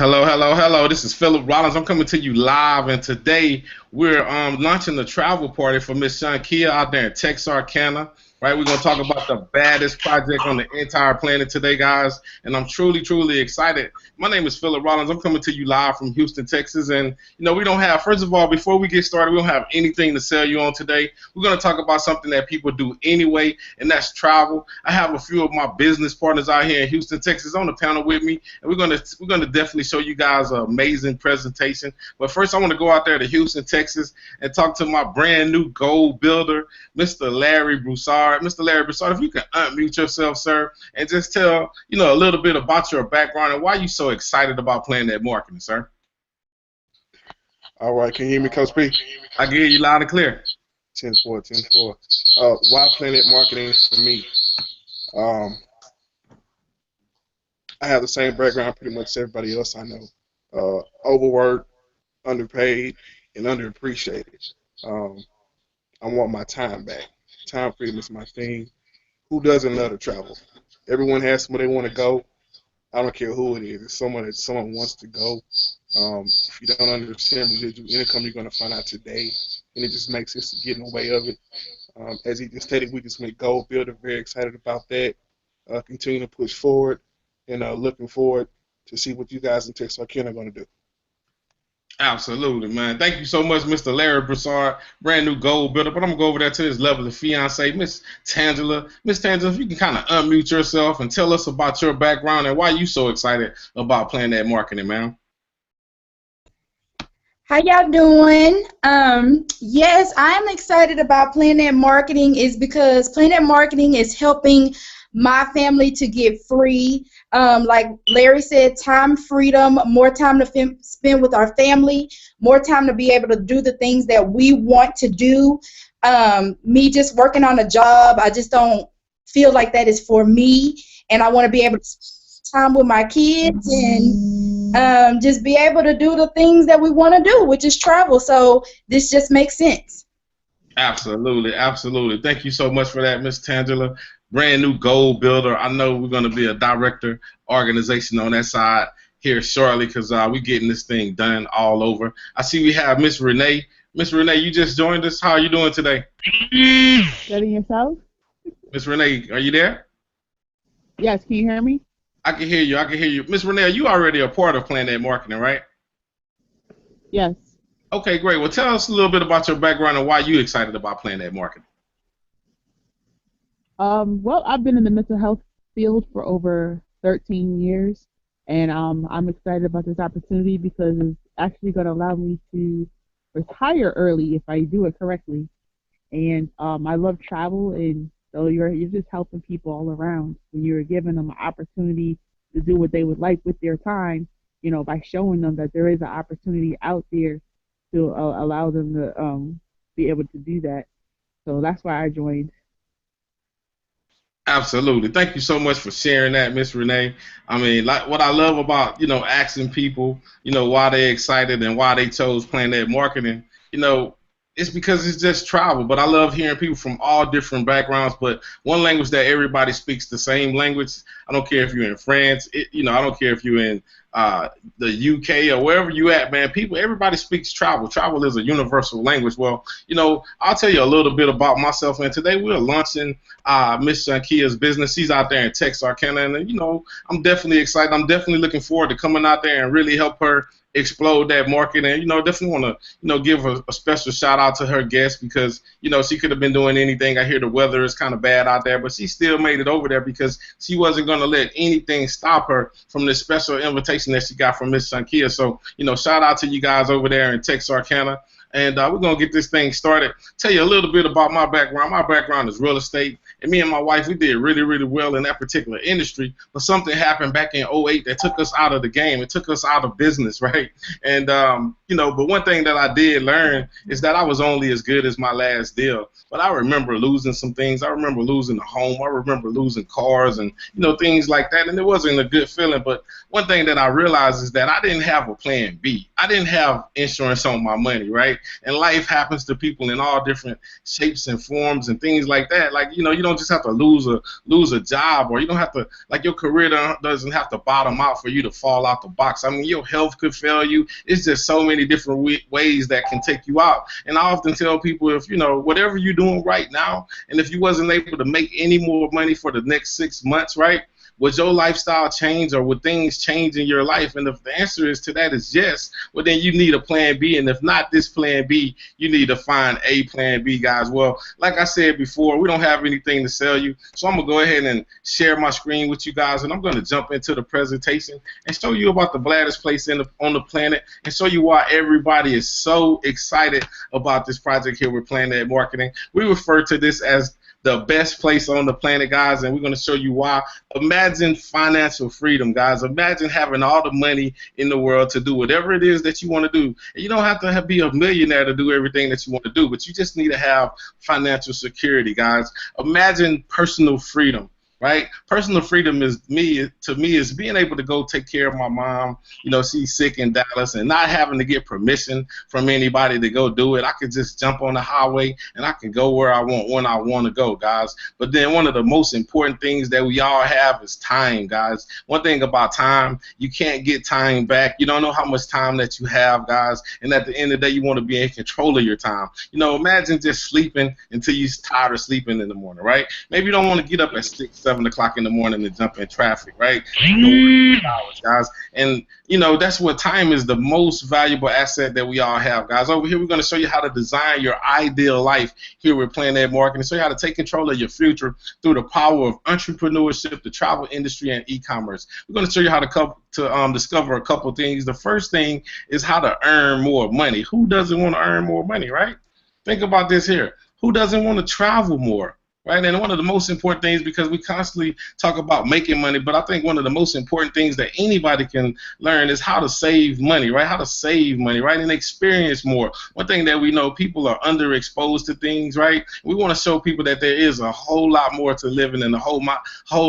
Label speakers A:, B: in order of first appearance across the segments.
A: Hello, hello, hello. This is Philip Rollins. I'm coming to you live, and today we're launching the travel party for Miss Shankia out there in Texarkana. Right, we're gonna talk about the baddest project on the entire planet today, guys, and I'm truly, truly excited. My name is Philip Rollins. I'm coming to you live from Houston, Texas, and we don't have. First of all, before we get started, we don't have anything to sell you on today. We're gonna talk about something that people do anyway, and that's travel. I have a few of my business partners out here in Houston, Texas, on the panel with me, and we're gonna definitely show you guys an amazing presentation. But first, I want to go out there to Houston, Texas, and talk to my brand new goal builder, Mr. Larry Broussard. Mr. Larry Broussard, if you can unmute yourself, sir, and just tell a little bit about your background and why you're so excited about playing that marketing, sir.
B: All right, can you hear me, Coach P?
A: I can hear you loud and clear.
B: 10-4, 10-4. Why Planet Marketing for me? I have the same background pretty much as everybody else I know. Overworked, underpaid, and underappreciated. I want my time back. Time freedom is my thing. Who doesn't love to travel? Everyone has somewhere they want to go. I don't care who it is. It's someone that someone wants to go. If you don't understand residual income, you're going to find out today, and it just makes us get in the way of it. As he just stated, we just went gold builder. Very excited about that. Continue to push forward, and looking forward to see what you guys in Texarkana are going to do.
A: Absolutely, man. Thank you so much, Mr. Larry Broussard, brand new gold builder. But I'm going to go over there to this lovely fiance, Miss Tangela. Miss Tangela, if you can kind of unmute yourself and tell us about your background and why you so excited about playing that marketing, man.
C: How y'all doing? Yes, I'm excited about Planet Marketing is because Planet Marketing is helping my family to get free. Like Larry said, time freedom, more time to spend with our family, more time to be able to do the things that we want to do. Me just working on a job, I just don't feel like that is for me, and I want to be able to spend time with my kids and just be able to do the things that we want to do, which is travel. So this just makes sense.
A: Absolutely, absolutely. Thank you so much for that, Miss Tangela. Brand new goal builder. I know we're going to be a director organization on that side here shortly because we're getting this thing done all over. I see we have Miss Renee. Miss Renee, you just joined us. How are you doing today?
D: Good, and yourself?
A: Miss Renee, are you there?
D: Yes, can you hear me?
A: I can hear you. I can hear you. Miss Renee, you already a part of Planet Marketing, right?
D: Yes.
A: Okay, great. Well, tell us a little bit about your background and why you excited about Planet Marketing.
D: Well, I've been in the mental health field for over 13 years, and I'm excited about this opportunity because it's actually going to allow me to retire early if I do it correctly. And I love travel, and so you're just helping people all around when you're giving them an opportunity to do what they would like with their time, by showing them that there is an opportunity out there to allow them to be able to do that. So that's why I joined.
A: Absolutely. Thank you so much for sharing that, Miss Renee. I mean, like what I love about, asking people, why they're excited and why they chose Planet Marketing, it's because it's just travel. But I love hearing people from all different backgrounds, but one language that everybody speaks the same language. I don't care if you're in France, I don't care if you're in the UK or wherever you at, man. Everybody speaks travel. Travel is a universal language. Well, I'll tell you a little bit about myself, and today we're launching Miss Shankia's business. She's out there in Texarkana, and I'm definitely excited. I'm definitely looking forward to coming out there and really help her explode that market. And definitely want to give a special shout out to her guest because she could have been doing anything. I hear the weather is kind of bad out there, but she still made it over there because she wasn't going to let anything stop her from this special invitation that she got from Miss Shankia. So shout out to you guys over there in Texarkana. And we're going to get this thing started. Tell you a little bit about my background. My background is real estate. And me and my wife, we did really, really well in that particular industry. But something happened back in '08 that took us out of the game. It took us out of business, right? And, but one thing that I did learn is that I was only as good as my last deal. But I remember losing some things. I remember losing a home. I remember losing cars and, things like that. And it wasn't a good feeling. But one thing that I realized is that I didn't have a plan B. I didn't have insurance on my money, right? And life happens to people in all different shapes and forms and things like that. Like, you don't don't just have to lose a job, or you don't have to, like, your career doesn't have to bottom out for you to fall out the box. I mean, your health could fail you. It's just so many different ways that can take you out. And I often tell people, if whatever you're doing right now, and if you wasn't able to make any more money for the next 6 months, right? Would your lifestyle change, or would things change in your life? And if the answer is to that is yes, well, then you need a plan B. And if not this plan B, you need to find a plan B, guys. Well, like I said before, we don't have anything to sell you. So I'm going to go ahead and share my screen with you guys, and I'm going to jump into the presentation and show you about the gladdest place on the planet, and show you why everybody is so excited about this project here with Planet Marketing. We refer to this as the best place on the planet, guys, and we're going to show you why. Imagine financial freedom, guys. Imagine having all the money in the world to do whatever it is that you want to do. And you don't have to be a millionaire to do everything that you want to do, but you just need to have financial security, guys. Imagine personal freedom. Right? Personal freedom is is being able to go take care of my mom. She's sick in Dallas, and not having to get permission from anybody to go do it. I could just jump on the highway and I can go where I want when I want to go, guys. But then one of the most important things that we all have is time, guys. One thing about time, you can't get time back. You don't know how much time that you have, guys. And at the end of the day, you want to be in control of your time. Imagine just sleeping until you're tired of sleeping in the morning, right? Maybe you don't want to get up at 6, 7 o'clock in the morning and jump in traffic, right? Hours, guys. And that's what time is, the most valuable asset that we all have, guys. Over here, we're going to show you how to design your ideal life here with Planet Marketing. Show you how to take control of your future through the power of entrepreneurship, the travel industry, and e-commerce. We're going to show you how to discover a couple things. The first thing is how to earn more money. Who doesn't want to earn more money, right? Think about this here. Who doesn't want to travel more? Right? And one of the most important things, because we constantly talk about making money, but I think one of the most important things that anybody can learn is how to save money, right? How to save money, right? And experience more. One thing that we know, people are underexposed to things, right? We want to show people that there is a whole lot more to living, and a whole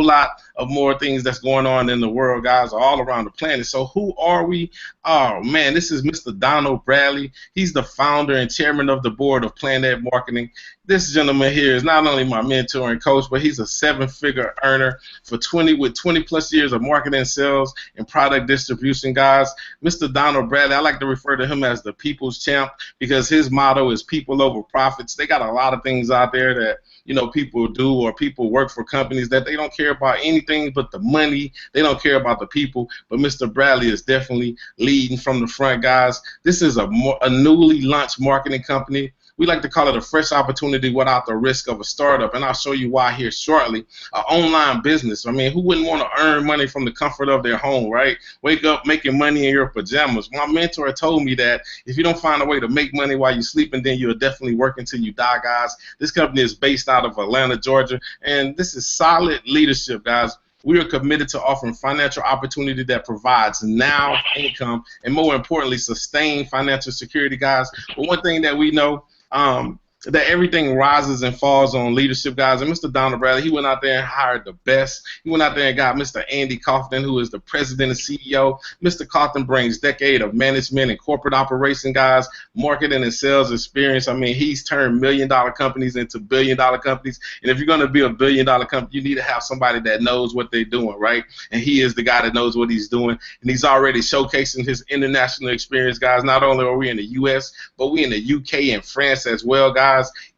A: lot of more things that's going on in the world, guys, all around the planet. So who are we? Oh, man, this is Mr. Donald Bradley. He's the founder and chairman of the board of Planet Marketing. This gentleman here is not only my mentor and coach, but he's a 7-figure earner with 20 plus years of marketing, sales, and product distribution, guys. Mr. Donald Bradley, I like to refer to him as the people's champ, because his motto is people over profits. They got a lot of things out there that people do, or people work for companies that they don't care about anything but the money. They don't care about the people. But Mr. Bradley is definitely leading from the front, guys. This is a newly launched marketing company. We like to call it a fresh opportunity without the risk of a startup, and I'll show you why here shortly. An online business. I mean, who wouldn't want to earn money from the comfort of their home, right? Wake up making money in your pajamas. My mentor told me that if you don't find a way to make money while you're sleeping, then you'll definitely work until you die, guys. This company is based out of Atlanta, Georgia, and this is solid leadership, guys. We are committed to offering financial opportunity that provides now income, and more importantly, sustained financial security, guys. But one thing that we know, that everything rises and falls on leadership, guys. And Mr. Donald Bradley, he went out there and hired the best. He went out there and got Mr. Andy Kaufman, who is the president and CEO. Mr. Kaufman brings decade of management and corporate operation, guys, marketing and sales experience. I mean, he's turned million-dollar companies into billion-dollar companies. And if you're going to be a billion-dollar company, you need to have somebody that knows what they're doing, right? And he is the guy that knows what he's doing. And he's already showcasing his international experience, guys. Not only are we in the U.S., but we in the U.K. and France as well, guys.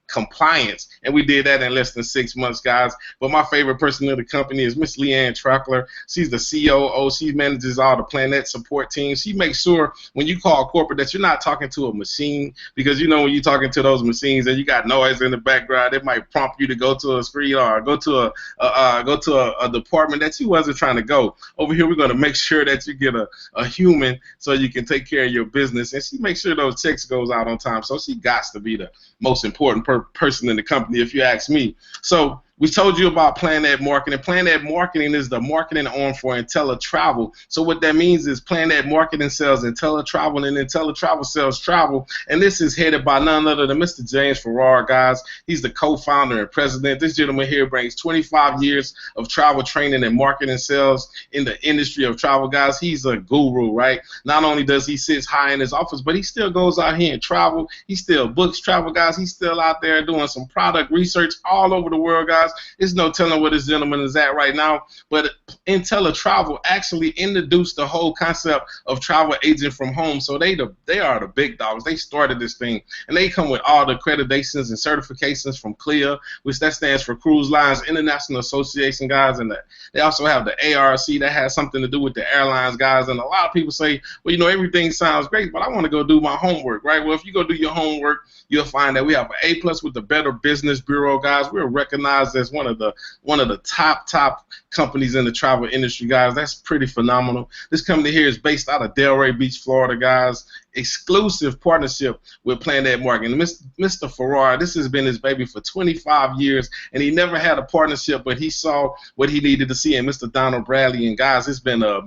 A: Compliance, and we did that in less than 6 months, guys. But my favorite person in the company is Miss Leanne Trackler. She's the COO. She manages all the Planet support teams. She makes sure when you call corporate that you're not talking to a machine, because when you're talking to those machines and you got noise in the background, it might prompt you to go to a screen or go to a department that you wasn't trying to go. Over here, we're going to make sure that you get a human so you can take care of your business, and she makes sure those checks goes out on time. So she got to be the most important person in the company, if you ask me. So we told you about Planet Marketing. Planet Marketing is the marketing arm for IntelliTravel. So what that means is Planet Marketing sells IntelliTravel, and IntelliTravel sells travel. And this is headed by none other than Mr. James Farrar, guys. He's the co-founder and president. This gentleman here brings 25 years of travel training and marketing sales in the industry of travel, guys. He's a guru, right? Not only does he sit high in his office, but he still goes out here and travel. He still books travel, guys. He's still out there doing some product research all over the world, guys. guys. There's no telling where this gentleman is at right now. But IntelliTravel actually introduced the whole concept of travel agent from home. So they are the big dogs. They started this thing, and they come with all the accreditations and certifications from CLIA, which that stands for Cruise Lines International Association, guys. And they also have the ARC that has something to do with the airlines, guys. And a lot of people say, well, you know, everything sounds great, but I want to go do my homework, right? Well, if you go do your homework, you'll find that we have an A+ with the Better Business Bureau, guys. We're recognized as one of the top companies in the travel industry, guys. That's pretty phenomenal. This company here is based out of Delray Beach, Florida, guys. Exclusive partnership with Planet Marketing. Mr. Farrar, this has been his baby for 25 years, and he never had a partnership, but he saw what he needed to see in Mr. Donald Bradley. And guys, it's been an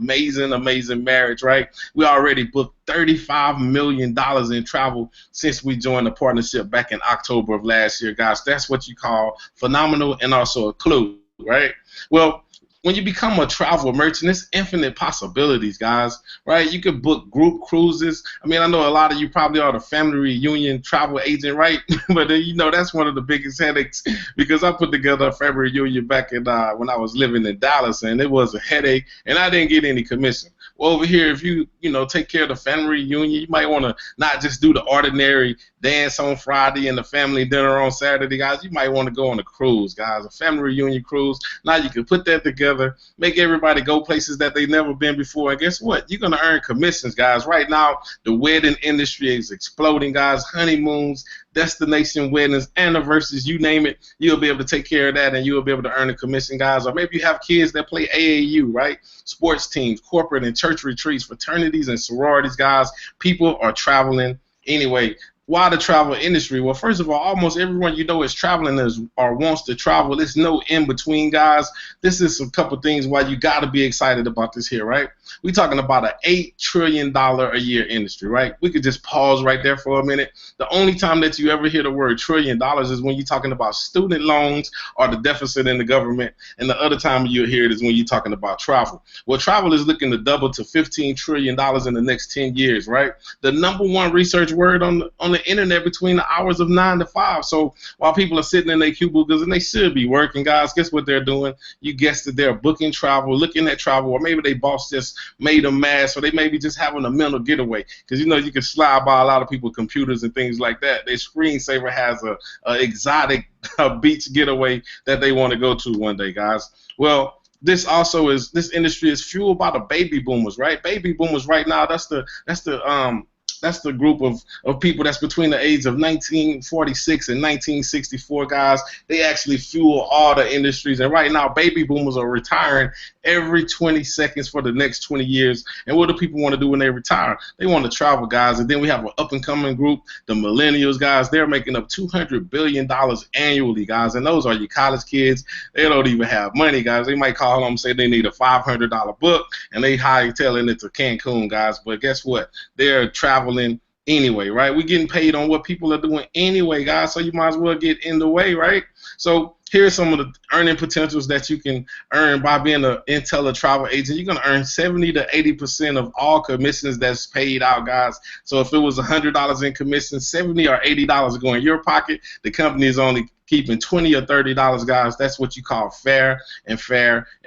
A: amazing marriage, right? We already booked $35 million in travel since we joined the partnership back in October of last year, guys. That's what you call phenomenal and also a clue, right? Well, when you become a travel merchant, it's infinite possibilities, guys, right? You could book group cruises. I mean, I know a lot of you probably are the family reunion travel agent, right? But you know, that's one of the biggest headaches, because I put together a family reunion back in when I was living in Dallas, and it was a headache, and I didn't get any commission. Well, over here, if you take care of the family reunion, you might want to not just do the ordinary dance on Friday and the family dinner on Saturday, guys. You might want to go on a cruise, guys, a family reunion cruise. Now you can put that together, make everybody go places that they've never been before, and guess what? You're going to earn commissions, guys. Right now, the wedding industry is exploding, guys. Honeymoons, destination weddings, anniversaries, you name it, you'll be able to take care of that, and you'll be able to earn a commission, guys. Or maybe you have kids that play AAU, right? Sports teams, corporate and church retreats, fraternities and sororities, guys. People are traveling anyway. Why the travel industry? Well, first of all, almost everyone you know is traveling or wants to travel. There's no in between, guys. This is a couple things why you got to be excited about this here, right? We're talking about an $8 trillion a year industry, right? We could just pause right there for a minute. The only time that you ever hear the word $1 trillion is when you're talking about student loans or the deficit in the government, and the other time you'll hear it is when you're talking about travel. Well, travel is looking to double to $15 trillion in the next 10 years, right? The #1 research word on the internet between the hours of 9 to 5. So while people are sitting in their cubicles and they should be working, guys, guess what they're doing? You guessed it, they're booking travel, looking at travel, or maybe their boss just made them mad, so they may be just having a mental getaway. Because you can slide by a lot of people's computers and things like that. Their screensaver has a exotic beach getaway that they want to go to one day, guys. Well, this industry is fueled by the baby boomers, right? Baby boomers right now, that's the group of people that's between the age of 1946 and 1964, guys. They actually fuel all the industries. And right now, baby boomers are retiring every 20 seconds for the next 20 years. And what do people want to do when they retire? They want to travel, guys. And then we have an up-and-coming group, the millennials, guys. They're making up $200 billion annually, guys. And those are your college kids. They don't even have money, guys. They might call them and say they need a $500 book, and they hightailing it to Cancun, guys. But guess what? They're traveling anyway, right? We're getting paid on what people are doing anyway, guys, so you might as well get in the way, right? So here's some of the earning potentials that you can earn by being an IntelliTravel agent. You're going to earn 70 to 80% of all commissions that's paid out, guys. So if it was $100 in commission, $70 or $80 go in your pocket. The company is only keeping $20 or $30, guys. That's what you call fair and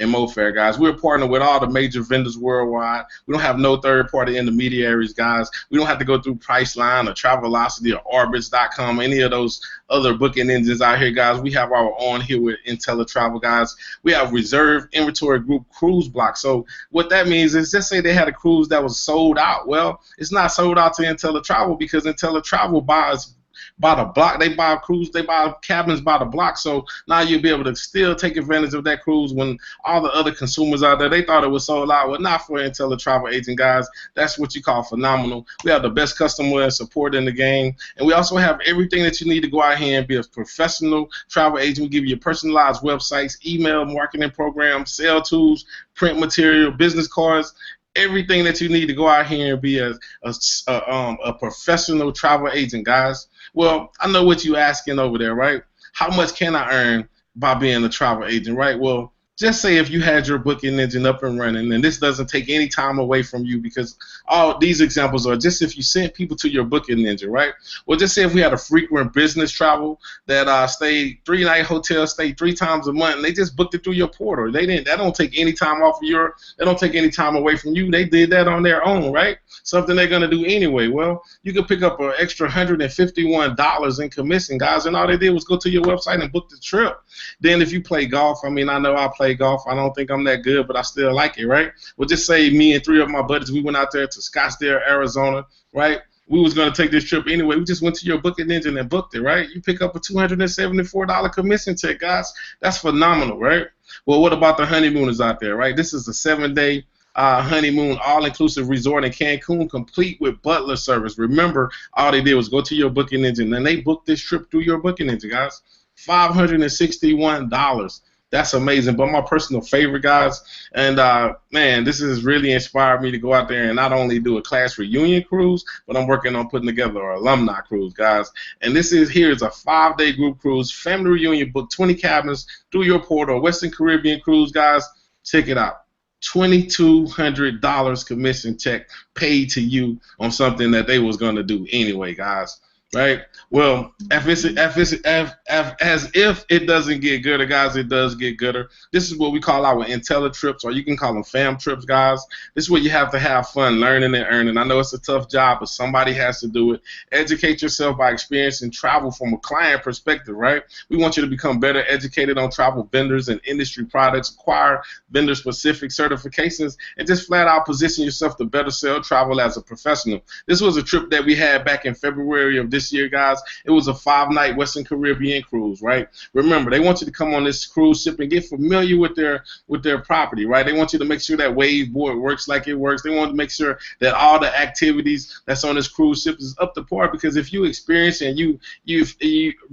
A: more fair, guys. We're partnering with all the major vendors worldwide. We don't have no third-party intermediaries, guys. We don't have to go through Priceline or Travelocity or Orbitz.com, any of those other booking engines out here, guys. We have our own here with IntelliTravel, guys. We have reserve inventory group cruise block. So what that means is, just say they had a cruise that was sold out. Well, it's not sold out to IntelliTravel because IntelliTravel buys by the block. They buy cruise, they buy cabins by the block. So now you'll be able to still take advantage of that cruise when all the other consumers out there, they thought it was sold out. Well, not for IntelliTravel agent, guys. That's what you call phenomenal. We have the best customer support in the game, and we also have everything that you need to go out here and be a professional travel agent. We give you personalized websites, email marketing programs, sales tools, print material, business cards, everything that you need to go out here and be a professional travel agent, guys. Well, I know what you're asking over there, right? How much can I earn by being a travel agent, right? Well, just say if you had your booking engine up and running, and this doesn't take any time away from you, because all these examples are just if you sent people to your booking engine, right? Well, just say if we had a frequent business travel that stayed 3-night hotel, stayed 3 times a month, and they just booked it through your portal. They didn't. That don't take any time off of your. That don't take any time away from you. They did that on their own, right? Something they're gonna do anyway. Well, you could pick up an extra $151 in commission, guys, and all they did was go to your website and book the trip. Then if you play golf, I mean, I know I play golf. I don't think I'm that good, but I still like it, right? Well, just say me and 3 of my buddies, we went out there to Scottsdale, Arizona, right? We was going to take this trip anyway. We just went to your booking engine and booked it, right? You pick up a $274 commission check, guys. That's phenomenal, right? Well, what about the honeymooners out there, right? This is a 7-day honeymoon all-inclusive resort in Cancun, complete with butler service. Remember, all they did was go to your booking engine, and they booked this trip through your booking engine, guys. $561. That's amazing. But my personal favorite, guys, and man, this has really inspired me to go out there and not only do a class reunion cruise, but I'm working on putting together an alumni cruise, guys. And this is here is a 5-day group cruise, family reunion, book 20 cabins through your portal, Western Caribbean cruise, guys. Check it out. $2,200 commission check paid to you on something that they was gonna do anyway, guys. Right? Well, as if it doesn't get gooder, guys, it does get gooder. This is what we call our IntelliTrips, or you can call them fam trips, guys. This is where you have to have fun learning and earning. I know it's a tough job, but somebody has to do it. Educate yourself by experiencing travel from a client perspective, right? We want you to become better educated on travel vendors and industry products, acquire vendor-specific certifications, and just flat out position yourself to better sell travel as a professional. This was a trip that we had back in February of this year, guys. It was a 5-night Western Caribbean cruise, right? Remember, they want you to come on this cruise ship and get familiar with their property, right? They want you to make sure that wave board works like it works. They want to make sure that all the activities that's on this cruise ship is up to par, because if you experience and you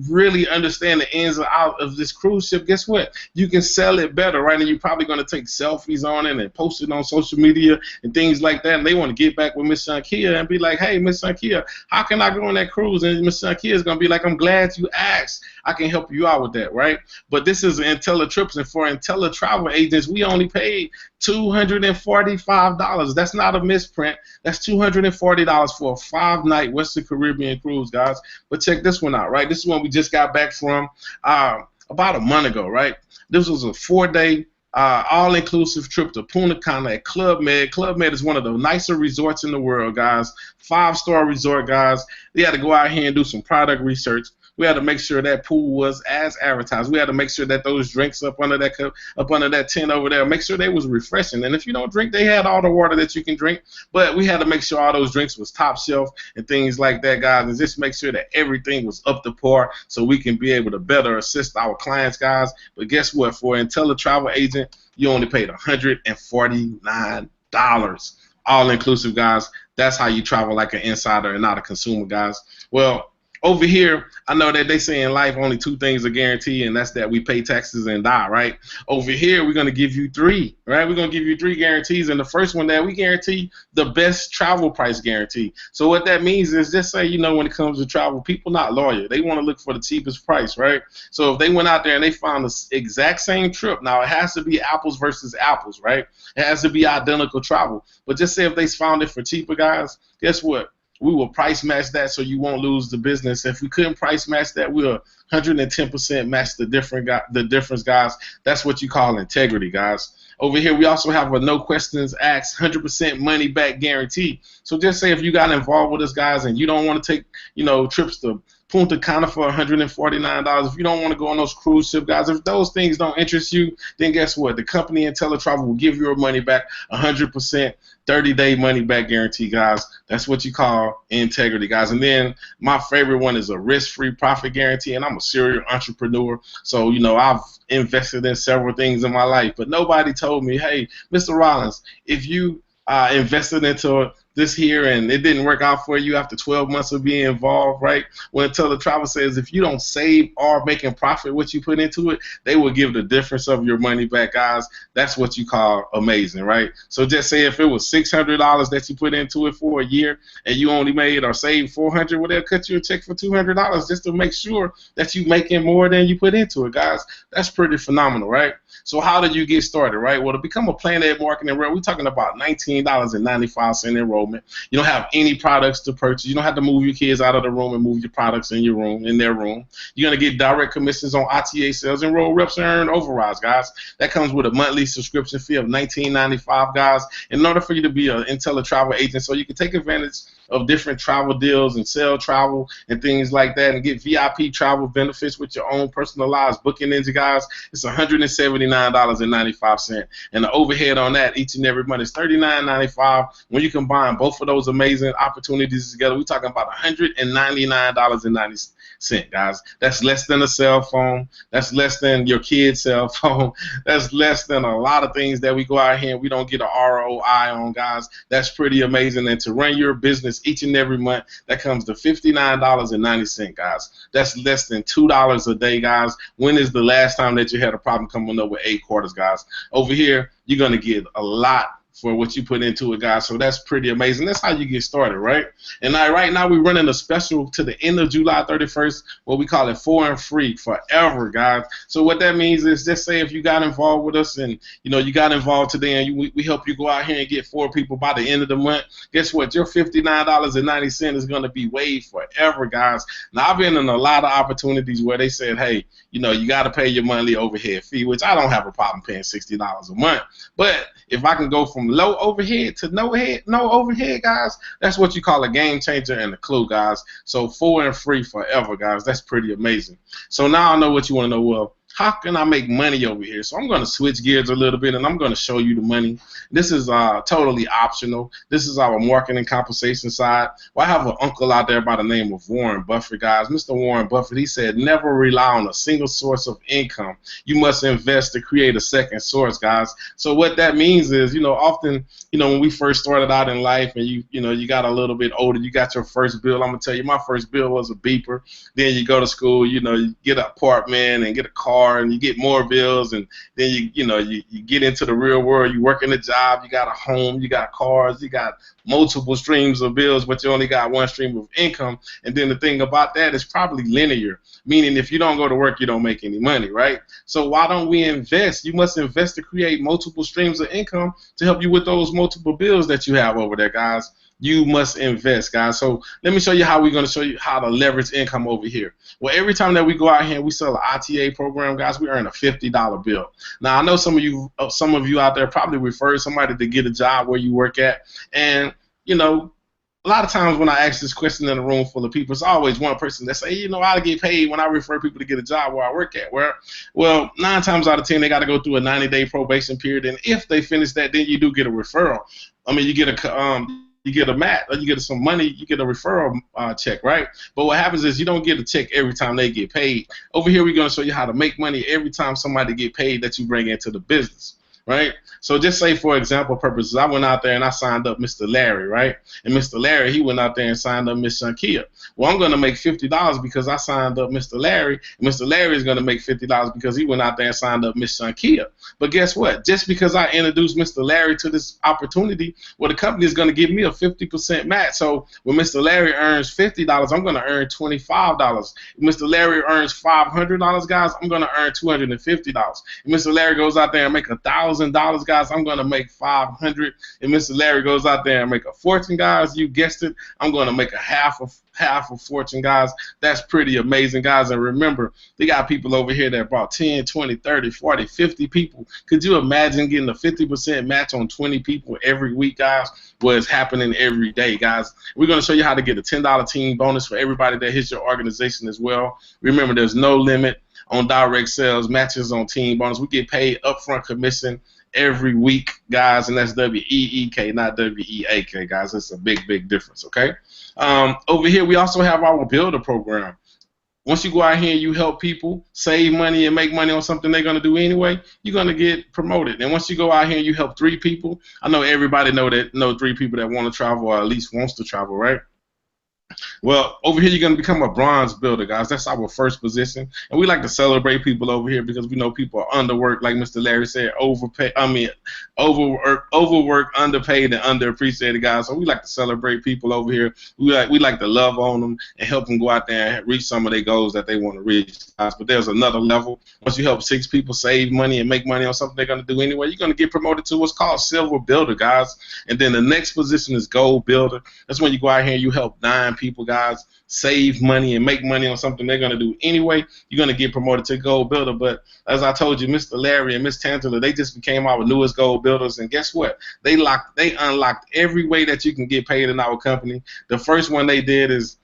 A: really understand the ins and outs of this cruise ship, guess what? You can sell it better, right? And you're probably going to take selfies on it and post it on social media and things like that. And they want to get back with Miss Shankia and be like, hey, Miss Shankia, how can I go on that cruise? And Miss Shankia is going to be like, I'm glad you asked. I can help you out with that, right? But this is IntelliTrips, and for IntelliTravel agents, we only paid $245. That's not a misprint. That's $240 for a 5-night Western Caribbean cruise, guys. But check this one out, right? This is one we just got back from about a month ago, right? This was a 4-day all-inclusive trip to Punta Cana at Club Med. Club Med is one of the nicer resorts in the world, guys. 5-star resort, guys. They had to go out here and do some product research. We had to make sure that pool was as advertised. We had to make sure that those drinks up under that tent over there, make sure they was refreshing. And if you don't drink, they had all the water that you can drink. But we had to make sure all those drinks was top shelf and things like that, guys, and just make sure that everything was up to par so we can be able to better assist our clients, guys. But guess what? For an IntelliTravel agent, you only paid $149. All inclusive, guys. That's how you travel like an insider and not a consumer, guys. Well, over here, I know that they say in life only 2 things are guaranteed, and that's that we pay taxes and die, right? Over here, we're going to give you 3, right? We're going to give you 3 guarantees, and the first one that we guarantee the best travel price guarantee. So what that means is, just say, when it comes to travel, people not loyal. They want to look for the cheapest price, right? So if they went out there and they found the exact same trip, now it has to be apples versus apples, right? It has to be identical travel. But just say if they found it for cheaper, guys, guess what? We will price match that so you won't lose the business. If we couldn't price match that, we'll 110% match the difference, guys. That's what you call integrity, guys. Over here, we also have a no questions asked, 100% money back guarantee. So just say if you got involved with us, guys, and you don't want to take, trips to Punta Cana for $149. If you don't want to go on those cruise ship, guys, if those things don't interest you, then guess what? The company IntelliTravel will give your money back 100%, 30-day money back guarantee, guys. That's what you call integrity, guys. And then my favorite one is a risk-free profit guarantee, and I'm a serial entrepreneur. So, I've invested in several things in my life, but nobody told me, hey, Mr. Rollins, if you invested into this here and it didn't work out for you after 12 months of being involved, right? When Travel says if you don't save or making profit what you put into it, they will give the difference of your money back, guys. That's what you call amazing, right? So just say if it was $600 that you put into it for a year and you only made or saved 400, well, they'll cut you a check for $200 just to make sure that you're making more than you put into it, guys. That's pretty phenomenal, right? So how did you get started, right? Well, to become a Planet Marketing Rep, we're talking about $19.95 enrollment. You don't have any products to purchase. You don't have to move your kids out of the room and move your products in your room, in their room. You're going to get direct commissions on ITA sales. Enroll reps and earn overrides, guys. That comes with a monthly subscription fee of $19.95, guys. In order for you to be an IntelliTravel agent, so you can take advantage of different travel deals and sell travel and things like that and get VIP travel benefits with your own personalized booking engine, guys. It's $179.95. And the overhead on that each and every month is $39.95. When you combine both of those amazing opportunities together, we're talking about $199.90. Guys, that's less than a cell phone. That's less than your kid's cell phone. That's less than a lot of things that we go out here and we don't get an ROI on, guys. That's pretty amazing. And to run your business each and every month, that comes to $59.90, guys. That's less than $2 a day, guys. When is the last time that you had a problem coming up with 8 quarters, guys? Over here, you're going to get a lot for what you put into it, guys. So that's pretty amazing. That's how you get started, right? And right now we're running a special to the end of July 31st, what we call it for and free forever, guys. So what that means is, just say if you got involved with us and you got involved today and we help you go out here and get 4 people by the end of the month, guess what? Your $59.90 is going to be waived forever, guys. Now I've been in a lot of opportunities where they said, hey, you got to pay your monthly overhead fee, which I don't have a problem paying $60 a month. But if I can go from low overhead to no overhead, guys, that's what you call a game changer and a clue, guys. So for and free forever, guys. That's pretty amazing. So now I know what you want to know. Well, how can I make money over here? So I'm going to switch gears a little bit and I'm going to show you the money. This is totally optional. This is our marketing compensation side. Well, I have an uncle out there by the name of Warren Buffett, guys. Mr. Warren Buffett, he said, never rely on a single source of income. You must invest to create a second source, guys. So what that means is, often, when we first started out in life and you got a little bit older, you got your first bill. I'm going to tell you, my first bill was a beeper. Then you go to school, you get an apartment and get a car and you get more bills, and then you get into the real world. You work in a job, you got a home, you got cars, you got multiple streams of bills, but you only got one stream of income. And then the thing about that is probably linear, meaning if you don't go to work, you don't make any money, right? So why don't we invest? You must invest to create multiple streams of income to help you with those multiple bills that you have over there, guys. You must invest, guys. So let me show you how we're going to show you how to leverage income over here. Well, every time that we go out here and we sell an ITA program, guys, we earn a $50 bill. Now, I know some of you out there probably referred somebody to get a job where you work at, and a lot of times when I ask this question in a room full of people, it's always one person that say, I get paid when I refer people to get a job where I work at. Well, 9 times out of 10, they got to go through a 90-day probation period, and if they finish that, then you do get a referral. I mean, you get a mat, or you get some money, you get a referral check, right? But what happens is you don't get a check every time they get paid. Over here, we're going to show you how to make money every time somebody get paid that you bring into the business, right? So just say, for example purposes, I went out there and I signed up Mr. Larry, right? And Mr. Larry, he went out there and signed up Miss Shankia. Well, I'm going to make $50 because I signed up Mr. Larry, and Mr. Larry is going to make $50 because he went out there and signed up Miss Shankia. But guess what? Just because I introduced Mr. Larry to this opportunity, well, the company is going to give me a 50% match. So when Mr. Larry earns $50, I'm going to earn $25. If Mr. Larry earns $500, guys, I'm going to earn $250. If Mr. Larry goes out there and make $1,000, guys, I'm going to make $500. If Mr. Larry goes out there and make a fortune, guys, you guessed it, I'm going to make a half a fortune, guys. That's pretty amazing, guys. And remember, they got people over here that brought 10, 20, 30, 40, 50 people. Could you imagine getting a 50% match on 20 people every week, guys? Well, it's happening every day, guys. We're going to show you how to get a $10 team bonus for everybody that hits your organization as well. Remember, there's no limit on direct sales, matches on team bonus. We get paid upfront commission every week, guys, and that's W-E-E-K, not W-E-A-K, guys. That's a big, big difference, okay? Over here, we also have our builder program. Once you go out here and you help people save money and make money on something they're gonna do anyway, you're gonna get promoted. And once you go out here and you help 3 people, I know everybody know 3 people that want to travel or at least wants to travel, right? Well, over here you're gonna become a bronze builder, guys. That's our first position, and we like to celebrate people over here because we know people are underworked, like Mr. Larry said, overworked, underpaid, and underappreciated, guys. So we like to celebrate people over here. We like to love on them and help them go out there and reach some of their goals that they want to reach, guys. But there's another level. Once you help 6 people save money and make money on something they're gonna do anyway, you're gonna get promoted to what's called silver builder, guys. And then the next position is gold builder. That's when you go out here and you help 9 people, guys, save money and make money on something they're going to do anyway. You're going to get promoted to gold builder. But as I told you, Mr. Larry and Miss Tangela, they just became our newest gold builders. And guess what? They unlocked every way that you can get paid in our company. The first one they did is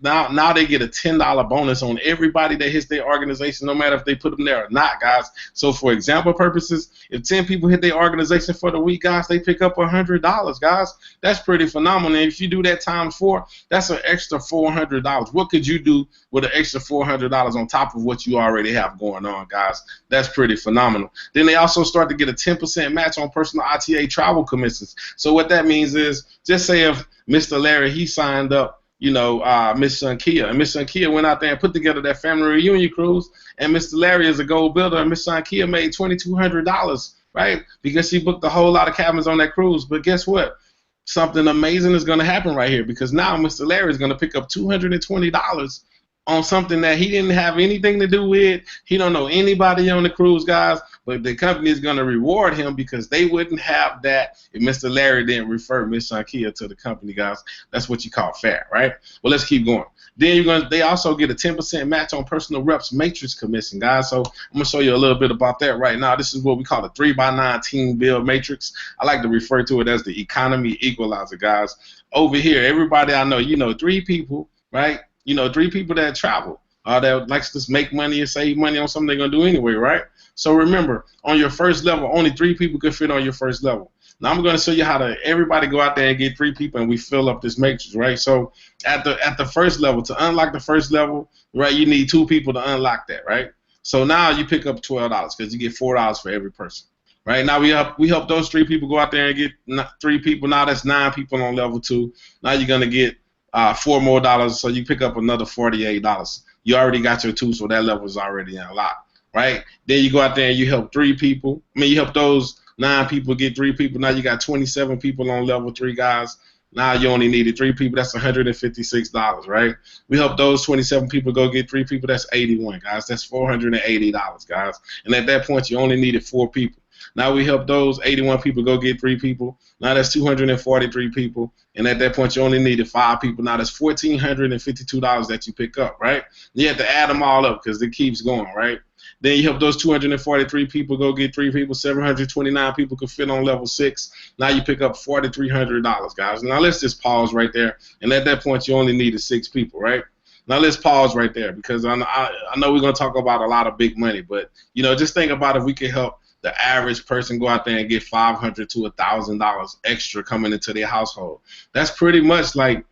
A: now they get a $10 bonus on everybody that hits their organization, no matter if they put them there or not, guys. So for example purposes, if 10 people hit their organization for the week, guys, they pick up $100, guys. That's pretty phenomenal. And if you do that times 4, that's an extra $400. What could you do with an extra $400 on top of what you already have going on, guys? That's pretty phenomenal. Then they also start to get a 10% match on personal ITA travel commissions. So what that means is, just say if Mr. Larry, he signed up, Miss Shankia. And Miss Shankia went out there and put together that family reunion cruise. And Mr. Larry is a gold builder, and Miss Shankia made $2,200, right? Because she booked a whole lot of cabins on that cruise. But guess what? Something amazing is going to happen right here, because now Mr. Larry is going to pick up $220 on something that he didn't have anything to do with. He don't know anybody on the cruise, guys, but the company is going to reward him because they wouldn't have that if Mr. Larry didn't refer Miss Shankia to the company, guys. That's what you call fair, right? Well, let's keep going. Then they also get a 10% match on personal reps matrix commission, guys. So I'm going to show you a little bit about that right now. This is what we call a 3x9 team build matrix. I like to refer to it as the economy equalizer, guys. Over here, everybody I know, 3 people, right? 3 people that travel, that likes to make money and save money on something they're going to do anyway, right? So remember, on your first level, only 3 people can fit on your first level. Now I'm going to show you how to everybody go out there and get 3 people, and we fill up this matrix, right? So at the first level, to unlock the first level, right, you need 2 people to unlock that, right? So now you pick up $12 because you get $4 for every person. Right now we help those 3 people go out there and get 3 people. Now that's 9 people on level 2. Now you're going to get $4 more, so you pick up another $48. You already got your 2, so that level is already unlocked, right? Then you go out there and you help 3 people. You help those 9 people get 3 people. Now you got 27 people on level 3, guys. Now you only needed 3 people. That's $156, right? We help those 27 people go get 3 people. That's 81, guys. That's $480, guys. And at that point, you only needed 4 people. Now we help those 81 people go get 3 people. Now that's 243 people. And at that point, you only needed 5 people. Now that's $1,452 that you pick up, right? You have to add them all up because it keeps going, right? Then you help those 243 people go get 3 people. 729 people could fit on level 6. Now you pick up $4,300, guys. Now let's just pause right there. And at that point, you only needed 6 people, right? Now let's pause right there because I know we're going to talk about a lot of big money, but just think about if we could help the average person go out there and get $500 to $1,000 extra coming into their household. That's pretty much like,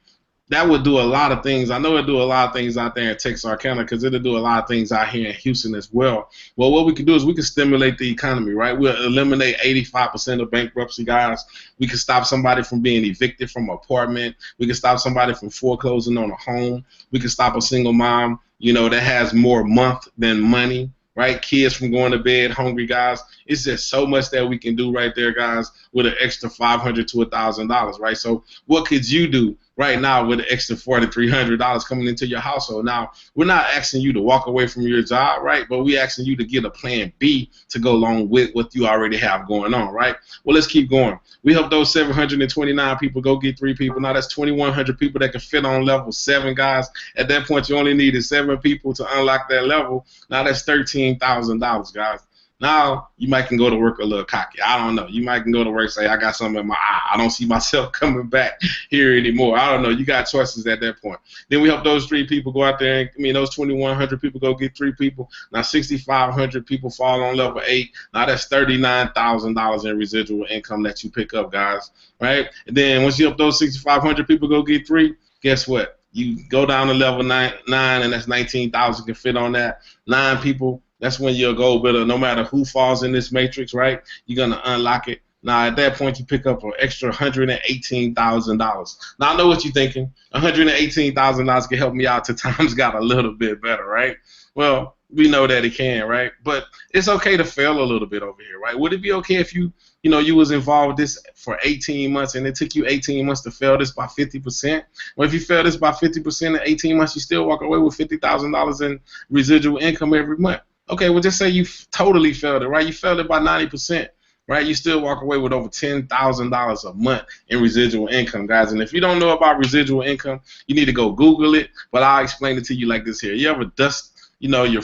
A: that would do a lot of things. I know it'll do a lot of things out there in Texarkana because it'll do a lot of things out here in Houston as well. Well, what we can do is we can stimulate the economy, right? We'll eliminate 85% of bankruptcy, guys. We can stop somebody from being evicted from an apartment. We can stop somebody from foreclosing on a home. We can stop a single mom, that has more month than money, right? Kids from going to bed hungry, guys. It's just so much that we can do right there, guys, with an extra $500 to $1,000, right? So what could you do right now with an extra $4,300 coming into your household? Now, we're not asking you to walk away from your job, right? But we're asking you to get a plan B to go along with what you already have going on, right? Well, let's keep going. We help those 729 people go get 3 people. Now that's 2,100 people that can fit on level 7, guys. At that point, you only needed 7 people to unlock that level. Now that's $13,000, guys. Now you might can go to work a little cocky. I don't know. You might can go to work and say, I got something in my eye. I don't see myself coming back here anymore. I don't know. You got choices at that point. Then we help those 3 people go out there. Those 2,100 people go get 3 people. Now 6,500 people fall on level 8. Now that's $39,000 in residual income that you pick up, guys. Right? And then once you help those 6,500 people go get 3, guess what? You go down to level nine, and that's 19,000 can fit on that. 9 people, that's when you're a gold bidder. No matter who falls in this matrix, right? You're gonna unlock it. Now at that point, you pick up an extra $118,000. Now I know what you're thinking. $118,000 can help me out till times got a little bit better, right? Well, we know that it can, right? But it's okay to fail a little bit over here, right? Would it be okay if you was involved with this for 18 months and it took you 18 months to fail this by 50%? Well, if you fail this by 50% in 18 months, you still walk away with $50,000 in residual income every month. Okay, well, just say you totally failed it, right? You failed it by 90%, right? You still walk away with over $10,000 a month in residual income, guys. And if you don't know about residual income, you need to go Google it. But I'll explain it to you like this here. You ever dust, your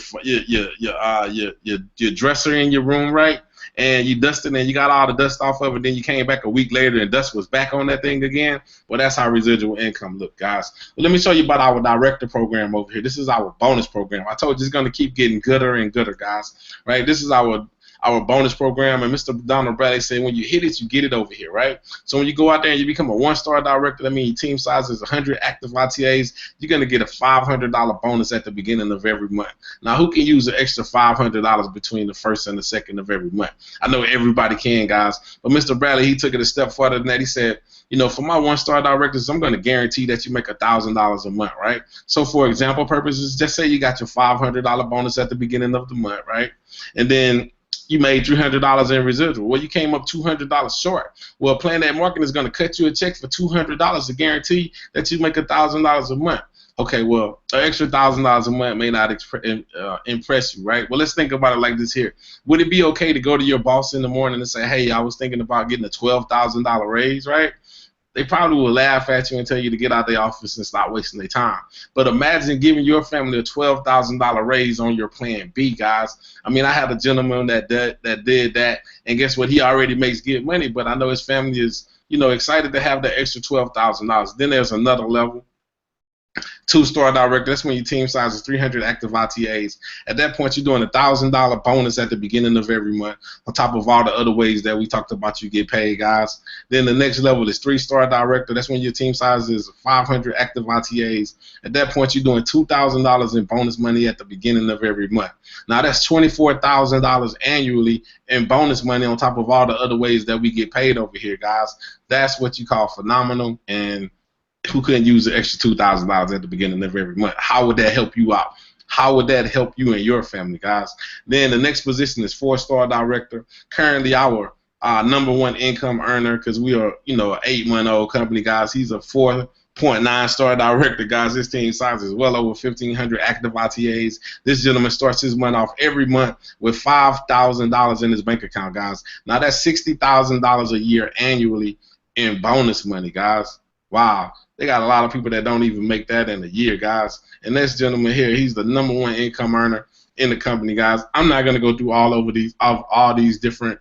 A: dresser in your room, right? And you dusted and you got all the dust off of it, then you came back a week later and dust was back on that thing again. Well, that's how residual income look, guys. Well, let me show you about our director program over here. This is our bonus program. I told you it's going to keep getting gooder and gooder, guys. Right? This is our bonus program, and Mr. Donald Bradley said when you hit it, you get it over here, right? So when you go out there and you become a one-star director, that means your team size is 100 active ITAs, you're going to get a $500 bonus at the beginning of every month. Now, who can use an extra $500 between the first and the second of every month? I know everybody can, guys, but Mr. Bradley, he took it a step further than that. He said, for my one-star directors, I'm going to guarantee that you make $1,000 a month, right? So for example purposes, just say you got your $500 bonus at the beginning of the month, right? And then you made $300 in residual. Well, you came up $200 short. Well, Plan That Marketing is going to cut you a check for $200 to guarantee that you make $1,000 a month. Okay, well, an extra $1,000 a month may not impress you, right? Well, let's think about it like this here. Would it be okay to go to your boss in the morning and say, hey, I was thinking about getting a $12,000 raise, right? They probably will laugh at you and tell you to get out of the office and stop wasting their time. But imagine giving your family a $12,000 raise on your plan B, guys. I mean, I had a gentleman that did that, and guess what? He already makes good money, but I know his family is, excited to have that extra $12,000. Then there's another level. 2-star director, that's when your team size is 300 active ITAs. At that point, you're doing a $1,000 bonus at the beginning of every month, on top of all the other ways that we talked about you get paid, guys. Then the next level is 3-star director. That's when your team size is 500 active ITAs. At that point, you're doing $2,000 in bonus money at the beginning of every month. Now, that's $24,000 annually in bonus money on top of all the other ways that we get paid over here, guys. That's what you call phenomenal, and who couldn't use the extra $2,000 at the beginning of every month? How would that help you out? How would that help you and your family, guys? Then the next position is 4-star director. Currently, our number one income earner, because we are, an 8-month-old company, guys. He's a 4.9-star director, guys. His team size is well over 1,500 active ITAs. This gentleman starts his month off every month with $5,000 in his bank account, guys. Now that's $60,000 a year annually in bonus money, guys. Wow. They got a lot of people that don't even make that in a year, guys. And this gentleman here, he's the number one income earner in the company, guys. I'm not gonna go through all these different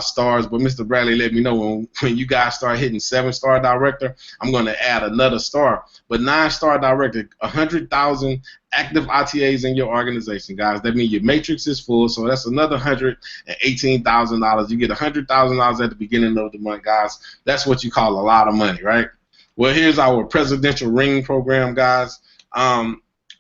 A: stars, but Mr. Bradley let me know when you guys start hitting 7-star director, I'm gonna add another star. But 9-star director, 100,000 active ITAs in your organization, guys. That means your matrix is full, so that's another $118,000. You get $100,000 at the beginning of the month, guys. That's what you call a lot of money, right? Well, here's our presidential ring program, guys.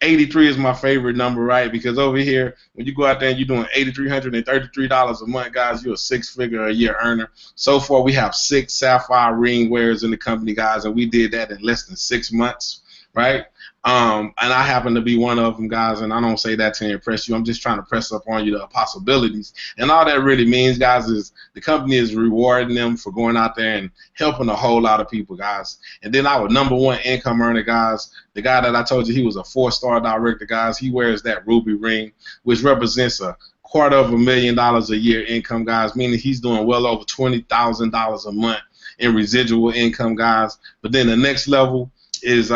A: 83 is my favorite number, right? Because over here, when you go out there and you're doing $8,333 a month, guys, you're a 6-figure a year earner. So far, we have 6 sapphire ring wearers in the company, guys, and we did that in less than 6 months, right? And I happen to be one of them, guys, and I don't say that to impress you. I'm just trying to press up on you the possibilities. And all that really means, guys, is the company is rewarding them for going out there and helping a whole lot of people, guys. And then our number one income earner, guys, the guy that I told you he was a 4-star director, guys, he wears that ruby ring, which represents a $250,000 a year income, guys, meaning he's doing well over $20,000 a month in residual income, guys. But then the next level is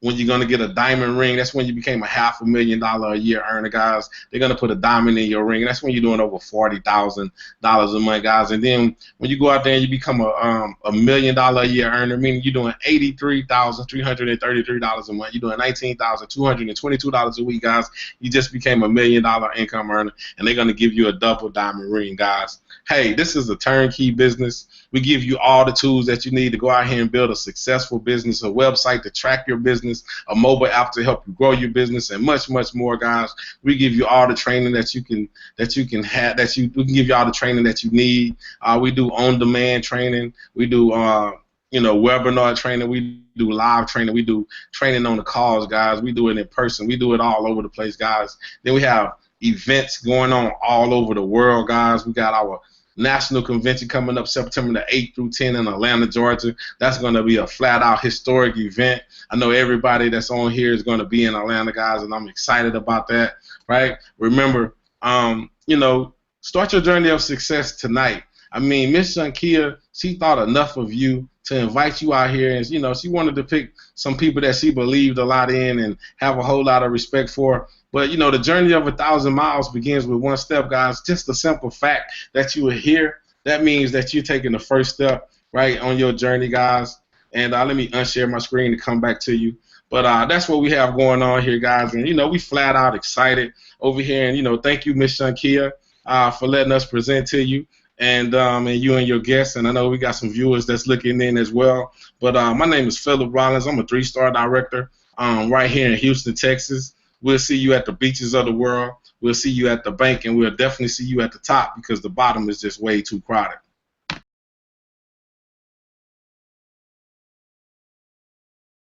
A: when you're going to get a diamond ring. That's when you became a $500,000 a year earner, guys. They're going to put a diamond in your ring. That's when you're doing over $40,000 a month, guys. And then when you go out there and you become a $1 million a year earner, meaning you're doing $83,333 a month. You're doing $19,222 a week, guys. You just became a $1 million income earner, and they're going to give you a double diamond ring, guys. hey, this is a turnkey business. We give you all the tools that you need to go out here and build a successful business, a website to track your business, a mobile app to help you grow your business, and much, much more, guys. We give you all the training we can give you all the training that you need. We do on-demand training. We do webinar training. We do live training. We do training on the calls, guys. We do it in person. We do it all over the place, guys. Then we have events going on all over the world, guys. We got our national convention coming up September the 8th through 10th in Atlanta, Georgia. That's going to be a flat-out historic event. I know everybody that's on here is going to be in Atlanta, guys, and I'm excited about that, right? Remember, start your journey of success tonight. I mean, Miss Shankia, she thought enough of you to invite you out here, and she wanted to pick some people that she believed a lot in and have a whole lot of respect for. But the journey of 1,000 miles begins with one step, guys. Just the simple fact that you are here, that means that you're taking the first step right on your journey, guys. And let me unshare my screen to come back to you. But that's what we have going on here, guys. And we flat out excited over here. And thank you, Miss Shankia, for letting us present to you. And you and your guests, and I know we got some viewers that's looking in as well. But my name is Philip Rollins. I'm a 3-star director right here in Houston, Texas. We'll see you at the beaches of the world. We'll see you at the bank, and we'll definitely see you at the top because the bottom is just way too crowded.